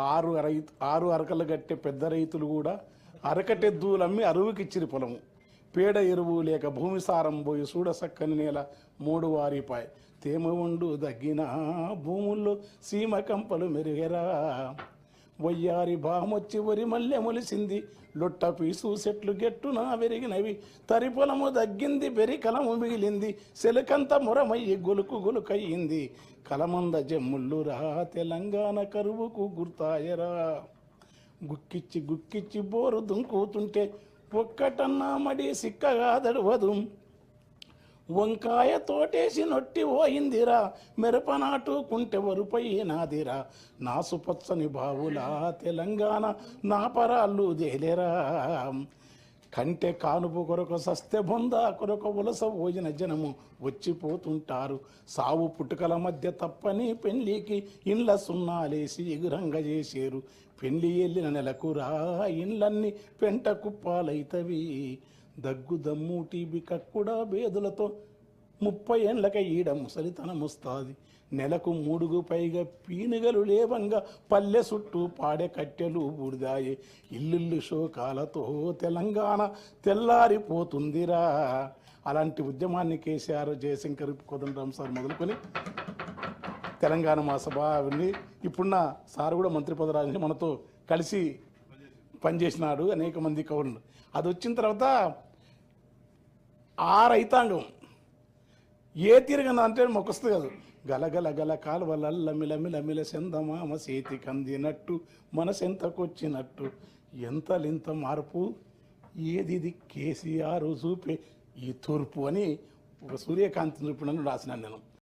ఆరు అరకలు కట్టే పెద్ద రైతులు కూడా అరకటెద్దులమ్మి అరువుకిచ్చిరి పొలము. పేడ ఎరువు లేక భూమి సారం పోయి చూడ సక్కని నేల మూడు వారిపాయ్. తేమ ఉండు దగ్గిన భూముల్లో సీమ కంపలు మెరుగెరా. వయ్యారి బామొచ్చి వరి మల్లె మొలిసింది, లొట్ట పీసు చెట్లు గెట్టున వెరిగినవి. తరి పొలము దగ్గింది, బెరికలము మిగిలింది, సెలకంత మురమయ్యి గొలుకు గొలుకయ్యింది. కలమంద జమ్ముళ్ళురా తెలంగాణ కరువుకు గుర్తాయరా. గుక్కిచ్చి గుక్కిచ్చి బోరు దుంకుతుంటే ఒక్కటన్నా మడి సిక్కగా దడవదు. వంకాయ తోటేసి నొట్టి పోయిందిరా, మిరపనాటు కుంటె వరుపైనాదిరా. నాసుపచ్చని బావులా తెలంగాణ నా పరాళ్ళు దేలేరా. కంటే కానుపు కొరకు సస్తె బొంద కొరకు ఉలస భోజన జనము వచ్చిపోతుంటారు. సావు పుట్టుకల మధ్య తప్పని పెళ్లికి ఇండ్ల సున్నాలేసి ఎగురంగ చేసేరు. పెళ్లి వెళ్ళిన నెలకురా ఇండ్లన్నీ పెంట కుప్పాలైతవి. దగ్గు దమ్ము టీబీ కక్కుడా బేదులతో 30 ఏండ్లక ఈడ ముసలితనముస్తాది. నెలకు 3కు పైగా పీనుగలు లేవంగా పల్లె చుట్టూ పాడే కట్టెలు బూడిదాయే. ఇల్లుళ్ళు శోకాలతో తెలంగాణ తెల్లారిపోతుందిరా. అలాంటి ఉద్యమాన్ని కేసీఆర్, జయశంకర్, కోదండరాం సార్ మొదలుకొని తెలంగాణ మహాసభ అవన్నీ ఇప్పుడున్న సార్ కూడా మంత్రి పదవి మనతో కలిసి పనిచేసినాడు. అనేక మంది కవులు. అది వచ్చిన తర్వాత ఆ రైతాంగం ఏ తీరుగా అంటే మొక్కస్తుంది కాదు. గలగల గల కాలువలల్ల మిలమిల సెందమామ చేతి కందినట్టు మనసెంతకొచ్చినట్టు ఎంతలింత మార్పు ఏది కేసీఆర్ చూపే ఈ తూర్పు అని ఒక సూర్యకాంతి చూపినని రాసినాను నేను.